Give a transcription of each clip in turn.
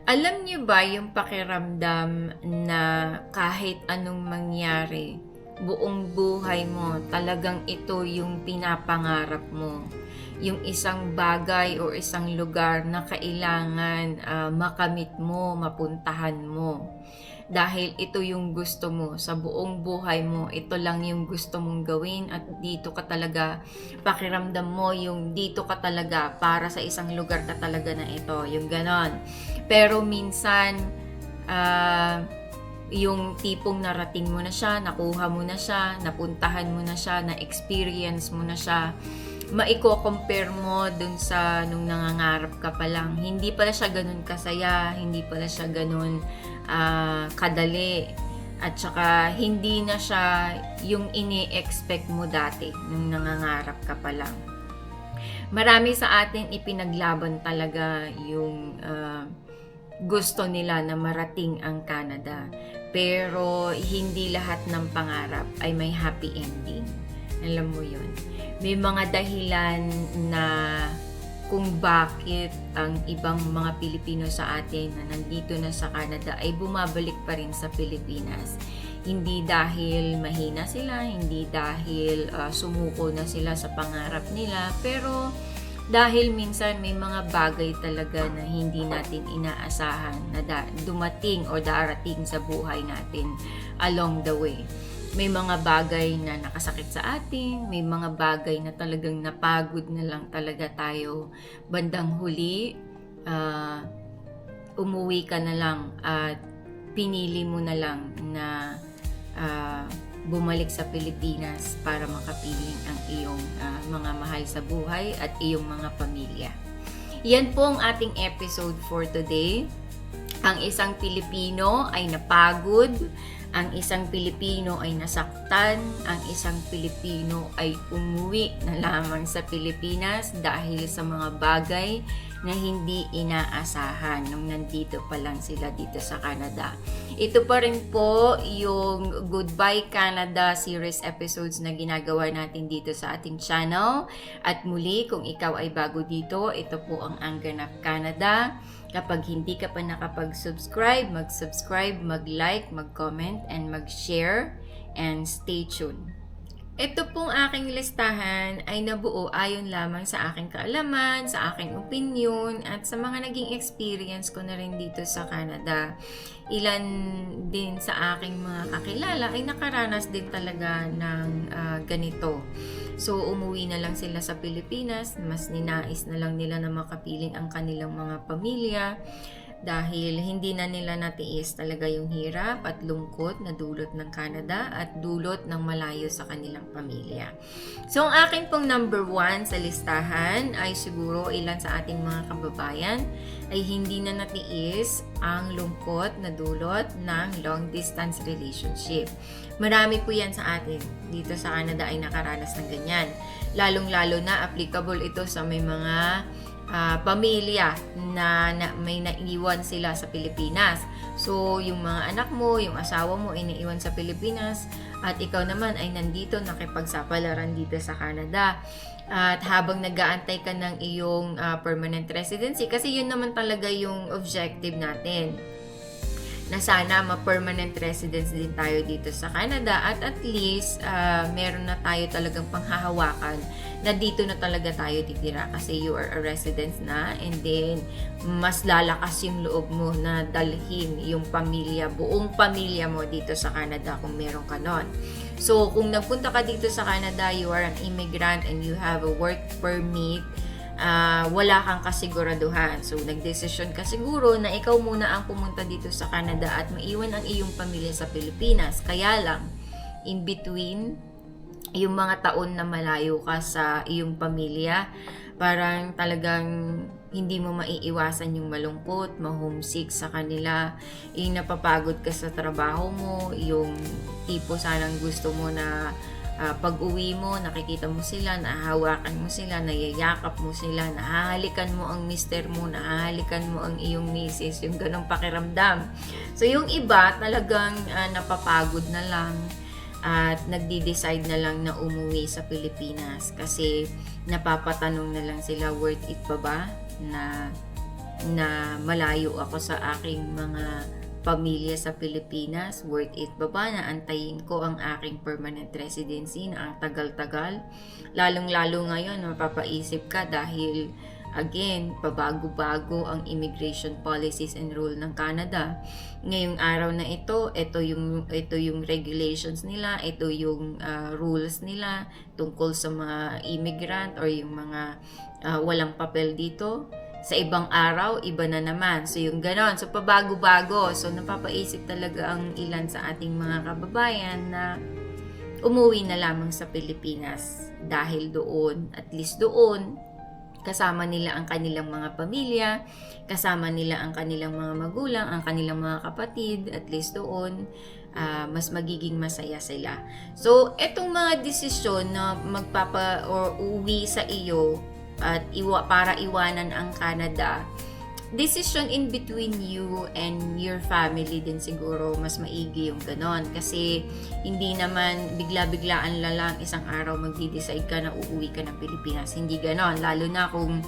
Alam niyo ba yung pakiramdam na kahit anong mangyari, buong buhay mo talagang ito yung pinapangarap mo? Yung isang bagay o isang lugar na kailangan makamit mo, mapuntahan mo. Dahil ito yung gusto mo sa buong buhay mo, ito lang yung gusto mong gawin at dito ka talaga, pakiramdam mo yung dito ka talaga, para sa isang lugar ka talaga na ito, yung ganon. Pero minsan, yung tipong narating mo na siya, nakuha mo na siya, napuntahan mo na siya, na-experience mo na siya, maiko-compare mo dun sa nung nangangarap ka pa lang. Hindi pala siya ganun kasaya, hindi pala siya ganun kadali. At saka hindi na siya yung ini-expect mo dati nung nangangarap ka pa lang. Marami sa atin ipinaglaban talaga yung gusto nila na marating ang Canada. Pero hindi lahat ng pangarap ay may happy ending. Alam mo yun. May mga dahilan na kung bakit ang ibang mga Pilipino sa atin na nandito na sa Canada ay bumabalik pa rin sa Pilipinas. Hindi dahil mahina sila, hindi dahil sumuko na sila sa pangarap nila, pero dahil minsan may mga bagay talaga na hindi natin inaasahan na dumating o darating sa buhay natin along the way. May mga bagay na nakasakit sa atin, may mga bagay na talagang napagod na lang talaga tayo bandang huli. Umuwi ka na lang at pinili mo na lang na bumalik sa Pilipinas para makapiling ang iyong mga mahal sa buhay at iyong mga pamilya. Yan po ang ating episode for today. Ang isang Pilipino ay napagod, ang isang Pilipino ay nasaktan, ang isang Pilipino ay umuwi na lamang sa Pilipinas dahil sa mga bagay na hindi inaasahan nung nandito pa lang sila dito sa Canada. Ito pa rin po yung Goodbye Canada series episodes na ginagawa natin dito sa ating channel. At muli, kung ikaw ay bago dito, ito po ang Ang Ganap Canada. Kapag hindi ka pa nakapag-subscribe, mag-subscribe, mag-like, mag-comment, and mag-share, and stay tuned. Ito pong aking listahan ay nabuo ayon lamang sa aking kaalaman, sa aking opinion, at sa mga naging experience ko na rin dito sa Canada. Ilan din sa aking mga kakilala ay nakaranas din talaga ng ganito. So, umuwi na lang sila sa Pilipinas, mas ninais na lang nila na makapiling ang kanilang mga pamilya dahil hindi na nila natiis talaga yung hirap at lungkot na dulot ng Canada at dulot ng malayo sa kanilang pamilya. So, ang akin pong number 1 sa listahan ay siguro ilan sa ating mga kababayan ay hindi na natiis ang lungkot na dulot ng long distance relationship. Marami po yan sa atin dito sa Canada ay nakaranas ng ganyan. Lalong-lalo na applicable ito sa may mga pamilya na may naiwan sila sa Pilipinas. So, yung mga anak mo, yung asawa mo iniiwan sa Pilipinas at ikaw naman ay nandito nakipagsapalaran dito sa Canada. At habang nag-aantay ka ng iyong permanent residency, kasi yun naman talaga yung objective natin, na sana ma-permanent residence din tayo dito sa Canada at least meron na tayo talagang panghahawakan na dito na talaga tayo titira kasi you are a resident na, and then mas lalakas yung loob mo na dalhin yung pamilya, buong pamilya mo dito sa Canada kung meron ka nun. So kung nagpunta ka dito sa Canada, you are an immigrant and you have a work permit, wala kang kasiguraduhan. So, nagdesisyon ka siguro na ikaw muna ang pumunta dito sa Canada at maiwan ang iyong pamilya sa Pilipinas. Kaya lang, in between, yung mga taon na malayo ka sa iyong pamilya, parang talagang hindi mo maiiwasan yung malungkot, ma-homesick sa kanila, yung napapagod ka sa trabaho mo, yung tipo sanang gusto mo na pag-uwi mo, nakikita mo sila, nahahawakan mo sila, nayayakap mo sila, nahahalikan mo ang mister mo, nahahalikan mo ang iyong misis, yung ganong pakiramdam. So, yung iba talagang napapagod na lang at nagdi-decide na lang na umuwi sa Pilipinas kasi napapatanong na lang sila, worth it pa ba na na malayo ako sa aking mga pamilya sa Pilipinas? Worth it ba ba na antayin ko ang aking permanent residency na ang tagal-tagal? Lalong-lalo ngayon, mapapaisip ka dahil again, pabago-bago ang immigration policies and rule ng Canada. Ngayong araw na ito yung regulations nila, ito yung rules nila tungkol sa mga immigrant or yung mga walang papel dito. Sa ibang araw, iba na naman. So yung ganon. So pabago-bago. So napapaisip talaga ang ilan sa ating mga kababayan na umuwi na lamang sa Pilipinas dahil doon, at least doon, kasama nila ang kanilang mga pamilya, kasama nila ang kanilang mga magulang, ang kanilang mga kapatid, at least doon, mas magiging masaya sila. So, etong mga desisyon na uwi sa iyo at para iwanan ang Canada, decision in between you and your family din siguro mas maigi yung ganon. Kasi hindi naman bigla-biglaan lang isang araw magdi-decide ka na uuwi ka ng Pilipinas. Hindi ganon. Lalo na kung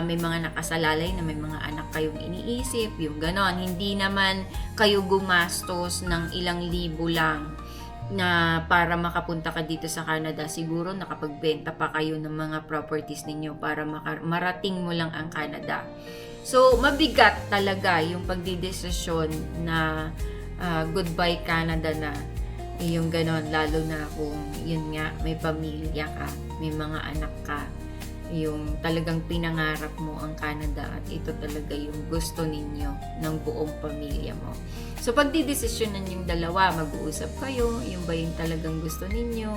may mga nakasalalay na may mga anak kayong iniisip, yung ganon. Hindi naman kayo gumastos ng ilang libo lang na para makapunta ka dito sa Canada. Siguro nakapagbenta pa kayo ng mga properties ninyo para marating mo lang ang Canada. So, mabigat talaga yung pagdidesisyon na goodbye Canada na, yung ganon, lalo na kung yun nga, may pamilya ka, may mga anak ka, yung talagang pinangarap mo ang Canada at ito talaga yung gusto ninyo ng buong pamilya mo. So, pagdidesisyonan yung dalawa, mag-uusap kayo, yung ba yung talagang gusto ninyo,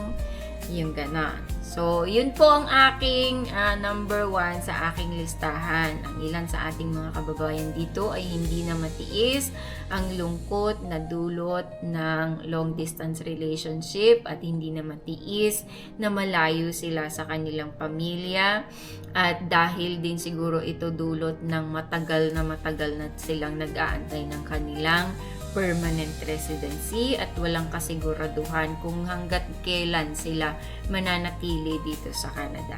yung ganon. So, yun po ang aking number 1 sa aking listahan. Ang ilan sa ating mga kababayan dito ay hindi na matiis ang lungkot na dulot ng long distance relationship at hindi na matiis na malayo sila sa kanilang pamilya. At dahil din siguro ito dulot ng matagal na silang nag-aantay ng kanilang permanent residency at walang kasiguraduhan kung hanggat kailan sila mananatili dito sa Canada.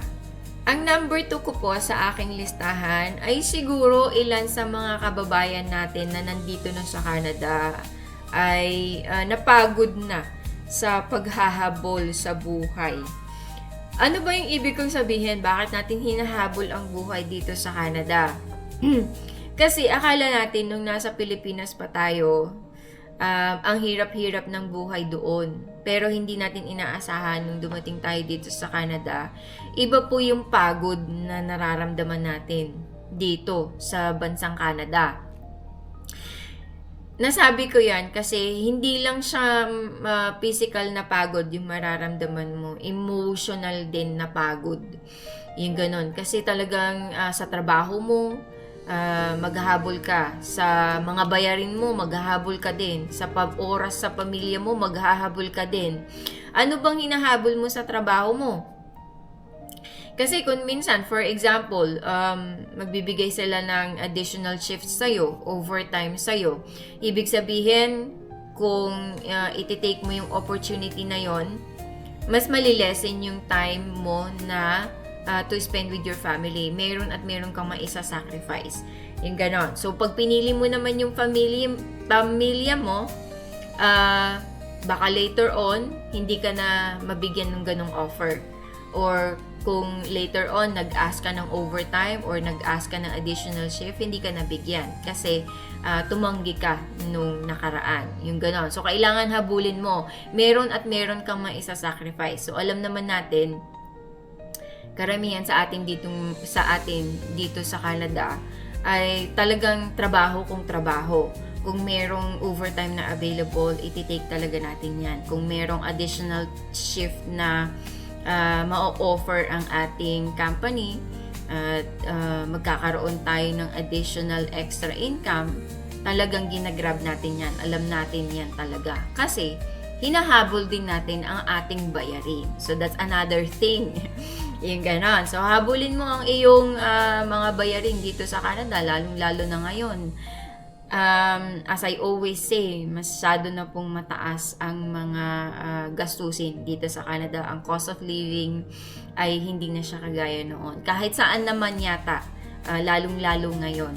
Ang number 2 ko po sa aking listahan ay siguro ilan sa mga kababayan natin na nandito na sa Canada ay napagod na sa paghahabol sa buhay. Ano ba yung ibig kong sabihin? Bakit natin hinahabol ang buhay dito sa Canada? Kasi akala natin nung nasa Pilipinas pa tayo, ang hirap-hirap ng buhay doon. Pero hindi natin inaasahan nung dumating tayo dito sa Canada. Iba po yung pagod na nararamdaman natin dito sa bansang Canada. Nasabi ko yan kasi hindi lang siya physical na pagod yung mararamdaman mo. Emotional din na pagod. Yung ganon. Kasi talagang sa trabaho mo, maghahabol ka. Sa mga bayarin mo, maghahabol ka din. Sa oras sa pamilya mo, maghahabol ka din. Ano bang hinahabol mo sa trabaho mo? Kasi kung minsan, for example, magbibigay sila ng additional shifts sa'yo, overtime sa'yo. Ibig sabihin, kung ititake mo yung opportunity na yon, mas malilesen yung time mo na to spend with your family. Meron kang maisa-sacrifice. Yung ganon. So, pag pinili mo naman yung pamilya mo, baka later on, hindi ka na mabigyan ng ganong offer. Or, kung later on, nag-ask ka ng overtime or nag-ask ka ng additional shift, hindi ka nabigyan. Kasi, tumanggi ka nung nakaraan. Yung ganon. So, kailangan habulin mo. Meron kang maisa-sacrifice. So, alam naman natin, karamihan sa atin dito sa Canada ay talagang trabaho kung trabaho. Kung merong overtime na available, ititake talaga natin yan. Kung merong additional shift na ma-offer ang ating company at magkakaroon tayo ng additional extra income, talagang ginagrab natin yan. Alam natin yan talaga. Kasi, hinahabol din natin ang ating bayarin. So, that's another thing. Yung ganon. So, habulin mo ang iyong mga bayarin dito sa Canada, lalong-lalo na ngayon. As I always say, masyado na pong mataas ang mga gastusin dito sa Canada. Ang cost of living ay hindi na siya kagaya noon. Kahit saan naman yata, lalong-lalo ngayon.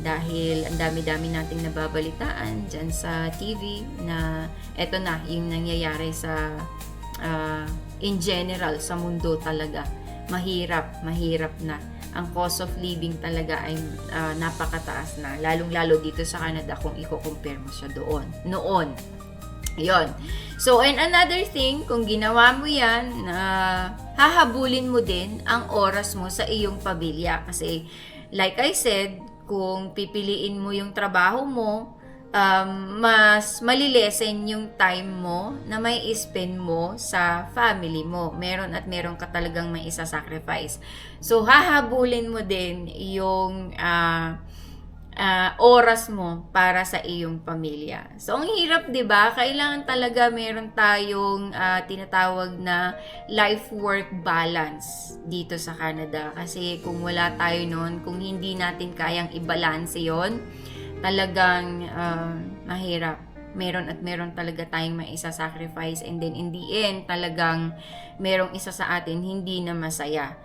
dahil ang dami-dami nating nababalitaan dyan sa TV na eto na yung nangyayari sa in general sa mundo talaga. Mahirap na. Ang cost of living talaga ay napakataas na, lalong-lalo dito sa Canada kung i-compare mo siya noon. Yon. So, and another thing, kung ginawa mo yan, hahabulin mo din ang oras mo sa iyong pamilya. Kasi, like I said, kung pipiliin mo yung trabaho mo, mas malilesen yung time mo na may spend mo sa family mo. Meron ka talagang may isa-sacrifice. So, hahabulin mo din yung oras mo para sa iyong pamilya. So, ang hirap, 'di ba? Kailangan talaga meron tayong tinatawag na life-work balance dito sa Canada. Kasi kung wala tayo noon, kung hindi natin kayang i-balance 'yon, talagang mahirap. Meron talaga tayong may isa-sacrifice, and then in the end, talagang merong isa sa atin hindi na masaya.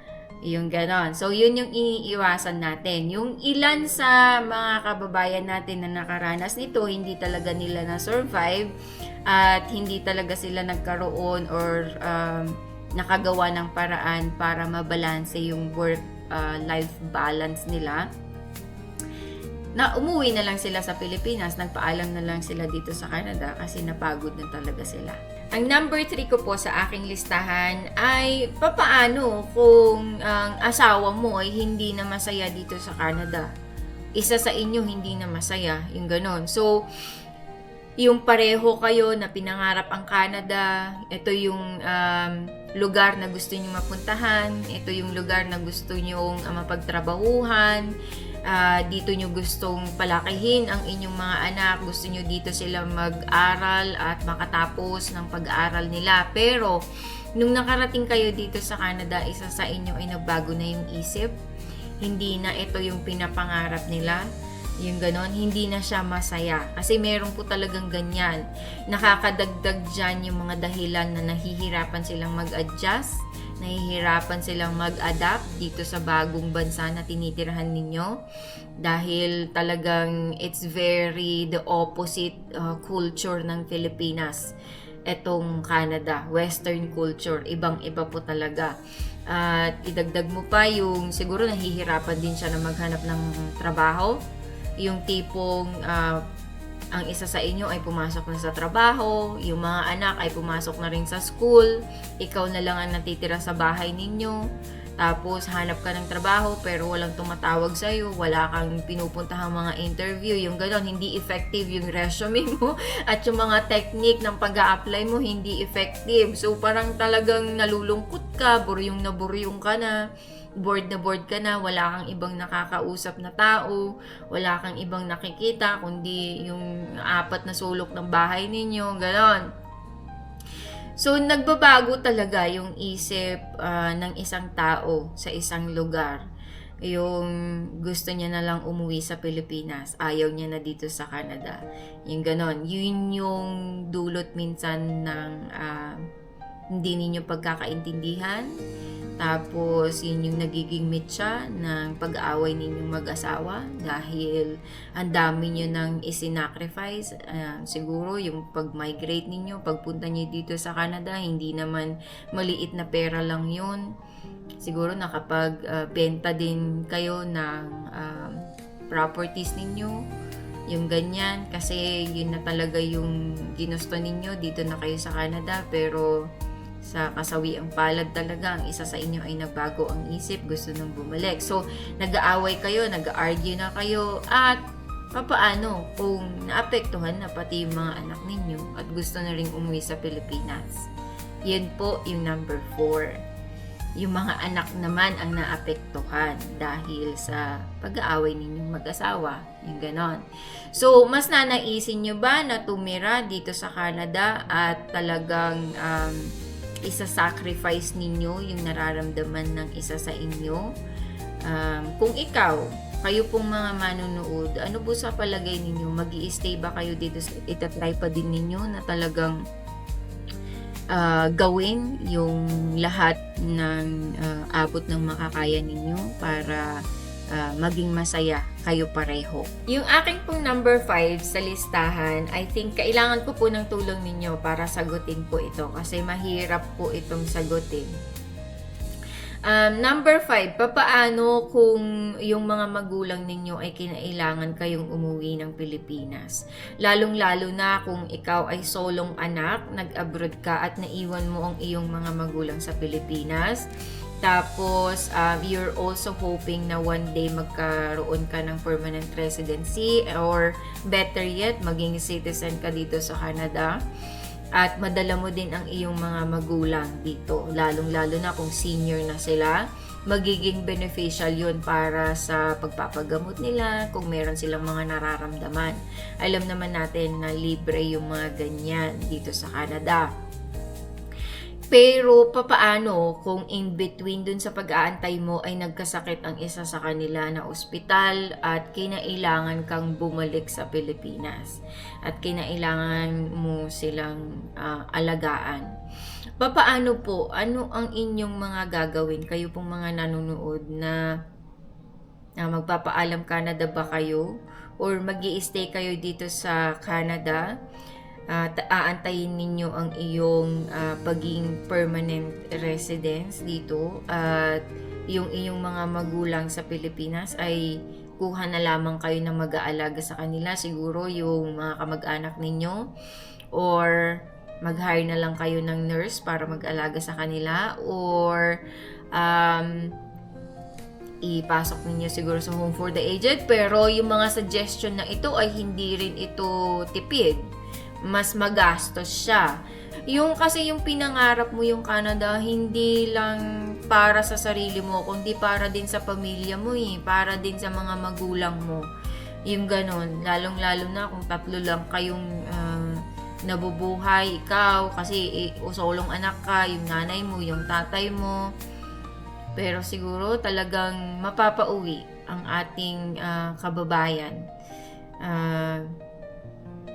Yung ganon. So, yun yung iniiwasan natin. Yung ilan sa mga kababayan natin na nakaranas nito, hindi talaga nila na-survive at hindi talaga sila nagkaroon or nakagawa ng paraan para mabalanse yung work-life balance nila. Na umuwi na lang sila sa Pilipinas, nagpaalam na lang sila dito sa Canada kasi napagod na talaga sila. Ang number 3 ko po sa aking listahan ay papaano kung ang asawa mo ay hindi na masaya dito sa Canada. Isa sa inyo hindi na masaya, yung ganon. So, yung pareho kayo na pinangarap ang Canada, ito yung lugar na gusto nyo mapuntahan, ito yung lugar na gusto nyo mapagtrabahuhan, dito nyo gustong palakihin ang inyong mga anak, gusto nyo dito sila mag-aral at makatapos ng pag-aaral nila. Pero, nung nakarating kayo dito sa Canada, isa sa inyo ay nagbago na yung isip. Hindi na ito yung pinapangarap nila. Yung ganon, hindi na siya masaya. Kasi meron po talagang ganyan. Nakakadagdag dyan yung mga dahilan na nahihirapan silang mag-adjust, nahihirapan silang mag-adapt dito sa bagong bansa na tinitirahan ninyo. Dahil talagang it's very the opposite culture ng Pilipinas. Etong Canada, Western culture, ibang-iba po talaga. At idagdag mo pa yung siguro nahihirapan din siya na maghanap ng trabaho. Yung tipong ang isa sa inyo ay pumasok na sa trabaho, yung mga anak ay pumasok na rin sa school, ikaw na lang ang natitira sa bahay ninyo, tapos hanap ka ng trabaho pero walang tumatawag sa'yo, wala kang pinupuntahang mga interview, yung gano'n, hindi effective yung resume mo at yung mga technique ng pag-a-apply mo hindi effective. So parang talagang nalulungkot ka, buryong na buryong ka na, bored ka na, wala kang ibang nakakausap na tao, wala kang ibang nakikita, kundi yung 4 na sulok ng bahay ninyo, ganon. So, nagbabago talaga yung isip ng isang tao sa isang lugar. Yung gusto niya na lang umuwi sa Pilipinas, ayaw niya na dito sa Canada. Yung ganon. Yun yung dulot minsan ng hindi ninyo pagkakaintindihan. Tapos, yun yung nagiging mitya ng pag-aaway ninyong mag-asawa dahil ang dami nyo nang isinacrifice. Siguro, yung pag-migrate ninyo, pagpunta nyo dito sa Canada, hindi naman maliit na pera lang yun. Siguro, nakapag-benta din kayo ng properties ninyo. Yung ganyan, kasi yun na talaga yung ginusto ninyo, dito na kayo sa Canada, pero sa kasawiang palad talaga, ang isa sa inyo ay nagbago ang isip, gusto nang bumalik. So, nag-aaway kayo, nag-argue na kayo, at papaano kung naapektuhan na pati yung mga anak ninyo at gusto na rin umuwi sa Pilipinas. Yan po yung number 4. Yung mga anak naman ang naapektuhan dahil sa pag-aaway ninyong mag-asawa. Yung ganon. So, mas nanaisin nyo ba na tumira dito sa Canada at talagang isa-sacrifice ninyo yung nararamdaman ng isa sa inyo? Kung kayo pong mga manunood, ano po sa palagay ninyo? Mag-i-stay ba kayo dito? Itatry pa din ninyo na talagang gawin yung lahat ng abot ng makakaya ninyo para maging masaya kayo pareho. Yung aking pong number 5 sa listahan, I think kailangan ko po ng tulong ninyo para sagutin po ito kasi mahirap po itong sagutin. Number 5, papaano kung yung mga magulang ninyo ay kinailangan kayong umuwi ng Pilipinas? Lalong-lalo na kung ikaw ay solong anak, nag-abroad ka at naiwan mo ang iyong mga magulang sa Pilipinas. Tapos, you're also hoping na one day magkaroon ka ng permanent residency or better yet, maging citizen ka dito sa Canada. At madala mo din ang iyong mga magulang dito, lalong-lalo na kung senior na sila. Magiging beneficial yun para sa pagpapagamot nila kung meron silang mga nararamdaman. Alam naman natin na libre yung mga ganyan dito sa Canada. Pero papaano kung in between dun sa pag-aantay mo ay nagkasakit ang isa sa kanila na ospital at kinailangan kang bumalik sa Pilipinas at kinailangan mo silang alagaan? Papaano po? Ano ang inyong mga gagawin? Kayo pong mga nanonood na magpapaalam Canada ba kayo? Or mag-i-stay kayo dito sa Canada? Aantayin ninyo ang iyong paging permanent residence dito at yung iyong mga magulang sa Pilipinas ay kuha na lamang kayo ng mag-aalaga sa kanila, siguro yung mga kamag-anak ninyo, or mag-hire na lang kayo ng nurse para mag-alaga sa kanila, or ipasok ninyo siguro sa home for the aged. Pero yung mga suggestion na ito ay hindi rin ito tipid, mas magastos siya. Kasi yung pinangarap mo yung Canada, hindi lang para sa sarili mo, kundi para din sa pamilya mo para din sa mga magulang mo. Yung ganon, lalong-lalo na kung 3 lang kayong nabubuhay, ikaw, kasi solong anak ka, yung nanay mo, yung tatay mo. Pero siguro talagang mapapauwi ang ating kababayan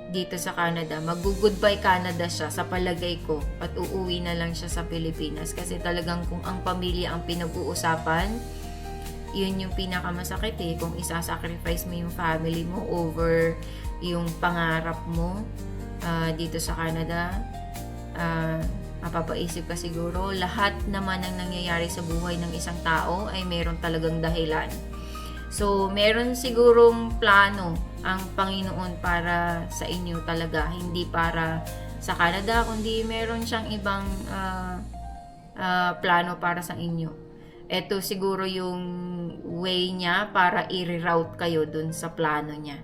dito sa Canada. Mag-goodbye Canada siya sa palagay ko at uuwi na lang siya sa Pilipinas kasi talagang kung ang pamilya ang pinag-uusapan, yun yung pinakamasakit kung isa-sacrifice mo yung family mo over yung pangarap mo dito sa Canada. Mapapaisip ka siguro, lahat naman ng nangyayari sa buhay ng isang tao ay meron talagang dahilan. So, meron sigurong plano ang Panginoon para sa inyo talaga, hindi para sa Canada, kundi meron siyang ibang plano para sa inyo. Ito siguro yung way niya para i-reroute kayo dun sa plano niya.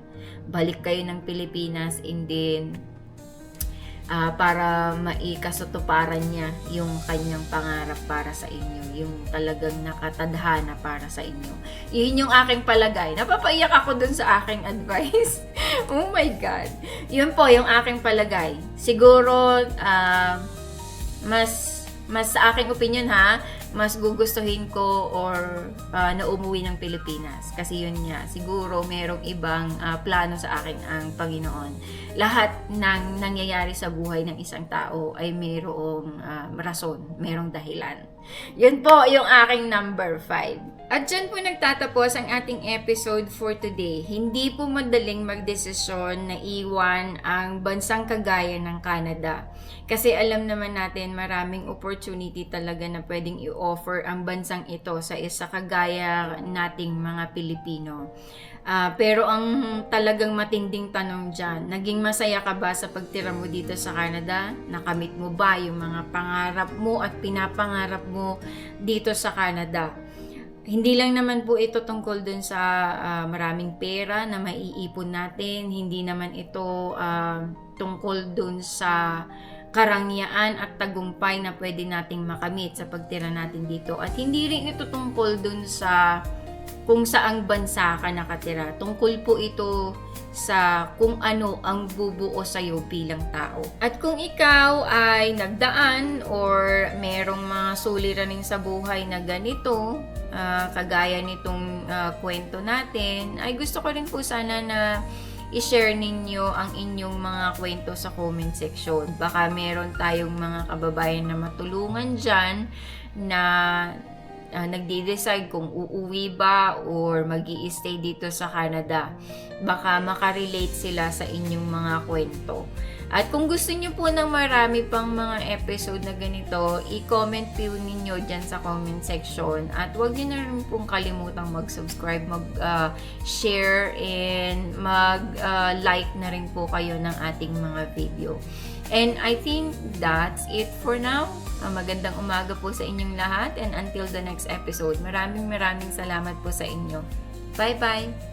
Balik kayo ng Pilipinas and then para maikasatuparan niya yung kanyang pangarap para sa inyo, yung talagang nakatadhana para sa inyo. Yun yung aking palagay. Napapaiyak ako dun sa aking advice. Oh my God. Yun po yung aking palagay. Siguro, mas sa aking opinion mas gugustuhin ko or na umuwi ng Pilipinas. Kasi yun nga, siguro merong ibang plano sa akin ang Panginoon. Lahat ng nangyayari sa buhay ng isang tao ay merong rason, merong dahilan. Yun po yung aking number 5. At dyan po nagtatapos ang ating episode for today. Hindi po madaling magdesisyon na iwan ang bansang kagaya ng Canada. Kasi alam naman natin maraming opportunity talaga na pwedeng i-offer ang bansang ito sa isa kagaya nating mga Pilipino. Pero ang talagang matinding tanong dyan, naging masaya ka ba sa pagtira mo dito sa Canada? Nakamit mo ba yung mga pangarap mo at pinapangarap mo dito sa Canada? Hindi lang naman po ito tungkol dun sa maraming pera na maiipon natin. Hindi naman ito tungkol dun sa karangyaan at tagumpay na pwede nating makamit sa pagtira natin dito. At hindi rin ito tungkol dun sa kung saang bansa ka nakatira. Tungkol po ito sa kung ano ang bubuo sa'yo bilang tao. At kung ikaw ay nagdaan or merong mga suliranin sa buhay na ganito, kagaya nitong kwento natin, ay gusto ko rin po sana na i-share ninyo ang inyong mga kwento sa comment section. Baka meron tayong mga kababayan na matulungan dyan na nagde-decide kung uuwi ba or mag-i-stay dito sa Canada. Baka makarelate sila sa inyong mga kwento. At kung gusto niyo po ng marami pang mga episode na ganito, i-comment po ninyo dyan sa comment section. At huwag niyo na rin pong kalimutang mag-subscribe, mag-share, and mag-like na rin po kayo ng ating mga video. And I think that's it for now. Magandang umaga po sa inyong lahat, and until the next episode, maraming salamat po sa inyo. Bye-bye!